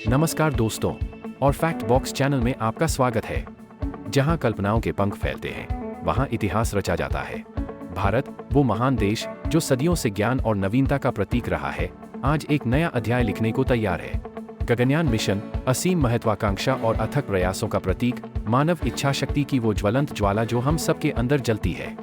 नमस्कार दोस्तों, और फैक्ट बॉक्स चैनल में आपका स्वागत है। जहां कल्पनाओं के पंख फैलते हैं, वहां इतिहास रचा जाता है। भारत, वो महान देश जो सदियों से ज्ञान और नवीनता का प्रतीक रहा है, आज एक नया अध्याय लिखने को तैयार है। गगनयान मिशन, असीम महत्वाकांक्षा और अथक प्रयासों का प्रतीक, मानव इच्छा शक्ति की वो ज्वलंत ज्वाला जो हम सबके अंदर जलती है।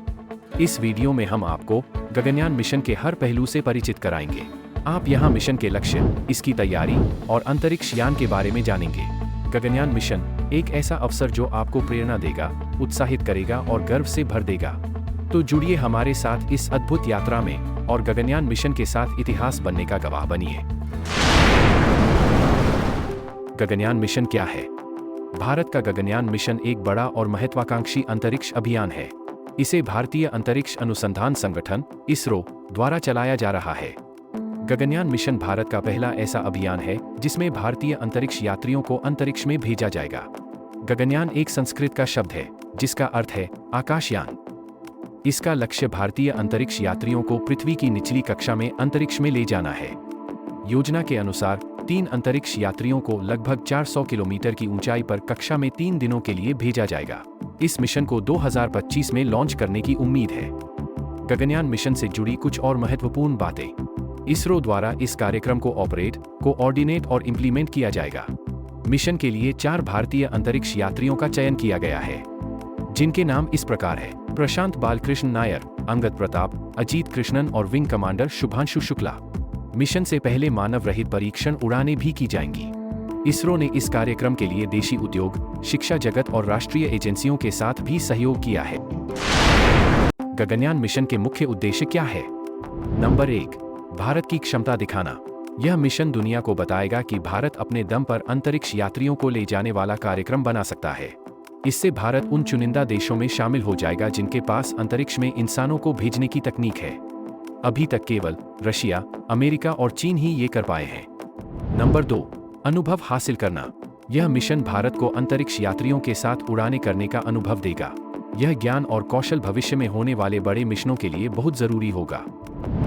इस वीडियो में हम आपको गगनयान मिशन के हर पहलू से परिचित कराएंगे। आप यहाँ मिशन के लक्ष्य, इसकी तैयारी और अंतरिक्ष यान के बारे में जानेंगे। गगनयान मिशन एक ऐसा अवसर जो आपको प्रेरणा देगा, उत्साहित करेगा और गर्व से भर देगा। तो जुड़िए हमारे साथ इस अद्भुत यात्रा में और गगनयान मिशन के साथ इतिहास बनने का गवाह बनिए। गगनयान मिशन क्या है? भारत का गगनयान मिशन एक बड़ा और महत्वाकांक्षी अंतरिक्ष अभियान है। इसे भारतीय अंतरिक्ष अनुसंधान संगठन (इसरो) द्वारा चलाया जा रहा है। गगनयान मिशन भारत का पहला ऐसा अभियान है जिसमें भारतीय अंतरिक्ष यात्रियों को अंतरिक्ष में भेजा जाएगा। गगनयान एक संस्कृत का शब्द है जिसका अर्थ है आकाशयान। इसका लक्ष्य भारतीय अंतरिक्ष यात्रियों को पृथ्वी की निचली कक्षा में अंतरिक्ष में ले जाना है। योजना के अनुसार 3 अंतरिक्ष यात्रियों को लगभग 400 किलोमीटर की ऊंचाई पर कक्षा में 3 दिनों के लिए भेजा जाएगा। इस मिशन को 2025 में लॉन्च करने की उम्मीद है। गगनयान मिशन से जुड़ी कुछ और महत्वपूर्ण बातें। इसरो द्वारा इस कार्यक्रम को ऑपरेट, कोऑर्डिनेट और इम्प्लीमेंट किया जाएगा। मिशन के लिए 4 भारतीय अंतरिक्ष यात्रियों का चयन किया गया है, जिनके नाम इस प्रकार है: प्रशांत बालकृष्ण नायर, अंगद प्रताप, अजीत कृष्णन और wing commander Shubhanshu Shukla. Mission से पहले मानव रहित परीक्षण उड़ानें भी की जाएंगी। इसरो ने इस कार्यक्रम के लिए देशी उद्योग, शिक्षा जगत और राष्ट्रीय एजेंसियों के साथ भी सहयोग किया है। गगनयान मिशन के मुख्य उद्देश्य क्या है? नंबर 1, भारत की क्षमता दिखाना। यह मिशन दुनिया को बताएगा कि भारत अपने दम पर अंतरिक्ष यात्रियों को ले जाने वाला कार्यक्रम बना सकता है। इससे भारत उन चुनिंदा देशों में शामिल हो जाएगा जिनके पास अंतरिक्ष में इंसानों को भेजने की तकनीक है। अभी तक केवल रशिया, अमेरिका और चीन ही ये कर पाए हैं। नंबर 2, अनुभव हासिल करना। यह मिशन भारत को अंतरिक्ष यात्रियों के साथ उड़ानें करने का अनुभव देगा। यह ज्ञान और कौशल भविष्य में होने वाले बड़े मिशनों के लिए बहुत जरूरी होगा।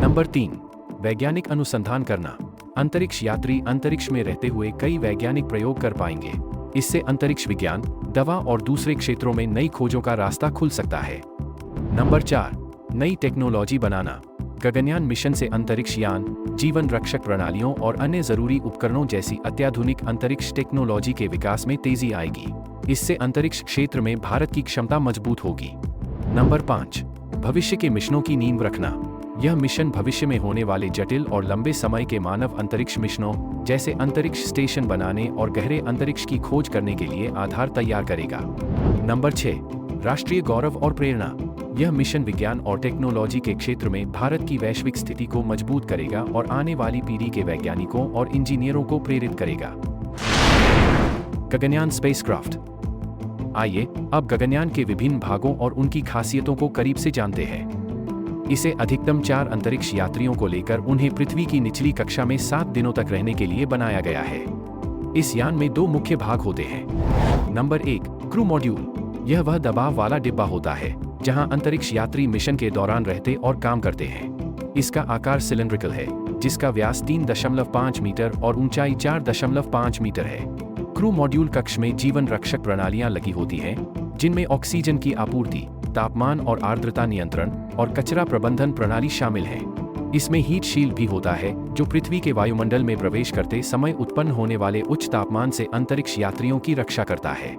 नंबर 3, वैज्ञानिक अनुसंधान करना। अंतरिक्ष यात्री अंतरिक्ष में रहते हुए कई वैज्ञानिक प्रयोग कर पाएंगे। इससे अंतरिक्ष विज्ञान, दवा और दूसरे क्षेत्रों में नई खोजों का रास्ता खुल सकता है। नंबर 4, नई टेक्नोलॉजी बनाना। गगनयान मिशन से अंतरिक्ष यान, जीवन रक्षक प्रणालियों और अन्य जरूरी उपकरणों जैसी अत्याधुनिक अंतरिक्ष टेक्नोलॉजी के विकास में तेजी आएगी। इससे अंतरिक्ष क्षेत्र में भारत की क्षमता मजबूत होगी। नंबर 5, भविष्य के मिशनों की नींव रखना। यह मिशन भविष्य में होने वाले जटिल और लंबे समय के मानव अंतरिक्ष मिशनों, जैसे अंतरिक्ष स्टेशन बनाने और गहरे अंतरिक्ष की खोज करने के लिए आधार तैयार करेगा। नंबर 6, राष्ट्रीय गौरव और प्रेरणा। यह मिशन विज्ञान और टेक्नोलॉजी के क्षेत्र में भारत की वैश्विक स्थिति को मजबूत करेगा और आने वाली पीढ़ी के वैज्ञानिकों और इंजीनियरों को प्रेरित करेगा। गगनयान स्पेसक्राफ्ट। आइए अब गगनयान के विभिन्न भागों और उनकी खासियतों को करीब से जानते हैं। इसे अधिकतम 4 अंतरिक्ष यात्रियों को लेकर उन्हें पृथ्वी की निचली कक्षा में 7 दिनों तक रहने के लिए बनाया गया है। इस यान में 2 मुख्य भाग होते हैं। Number 1, crew module. यह वह दबाव वाला डिब्बा होता है जहां अंतरिक्ष यात्री मिशन के दौरान रहते और काम करते हैं। इसका आकार सिलिंड्रिकल है, जिसका व्यास 3.5 मीटर और ऊंचाई 4.5 मीटर है। क्रू मॉड्यूल कक्ष में जीवन रक्षक प्रणालियां लगी होती हैं, जिनमें ऑक्सीजन की आपूर्ति, तापमान और आर्द्रता नियंत्रण और कचरा प्रबंधन प्रणाली शामिल है। इसमें हीट शील्ड भी होता है जो पृथ्वी के वायुमंडल में प्रवेश करते समय उत्पन्न होने वाले उच्च तापमान से अंतरिक्ष यात्रियों की रक्षा करता है।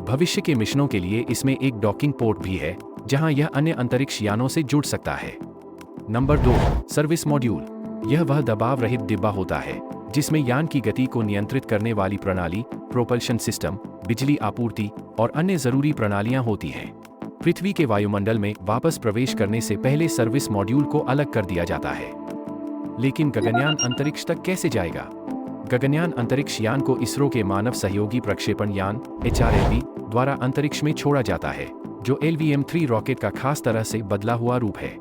भविष्य के मिशनों के लिए इसमें एक डॉकिंग पोर्ट भी है, जहां यह अन्य अंतरिक्ष यानों से जुड़ सकता है। Number 2, service module. यह वह दबाव रहित डिब्बा होता है जिसमें यान की गति को नियंत्रित करने वाली प्रणाली, प्रोपल्शन सिस्टम, बिजली आपूर्ति और अन्य जरूरी प्रणालियां होती हैं। पृथ्वी के वायुमंडल में वापस प्रवेश करने से पहले सर्विस मॉड्यूल को अलग कर दिया जाता है। लेकिन गगनयान अंतरिक्ष तक कैसे जाएगा? गगनयान अंतरिक्ष यान को इसरो के मानव सहयोगी प्रक्षेपण यान (HRLV) द्वारा अंतरिक्ष में छोड़ा जाता है, जो LVM-3 रॉकेट का खास तरह से बदला हुआ रूप है।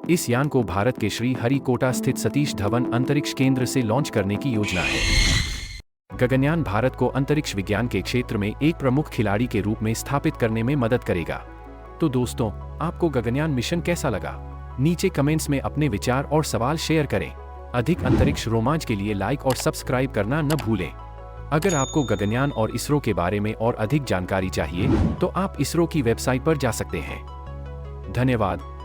इस यान को भारत के श्री हरिकोटा स्थित सतीश धवन अंतरिक्ष केंद्र से लॉन्च करने की योजना है। गगनयान भारत को अंतरिक्ष विज्ञान के क्षेत्र में एक प्रमुख खिलाड़ी के रूप में स्थापित करने में मदद करेगा। तो दोस्तों, आपको गगनयान मिशन कैसा लगा? नीचे कमेंट्स में अपने विचार और सवाल शेयर करें। अधिक अंतरिक्ष रोमांच के लिए लाइक और सब्सक्राइब करना न भूलें। अगर आपको गगनयान और इसरो के बारे में और अधिक जानकारी चाहिए, तो आप इसरो की वेबसाइट पर जा सकते हैं। धन्यवाद।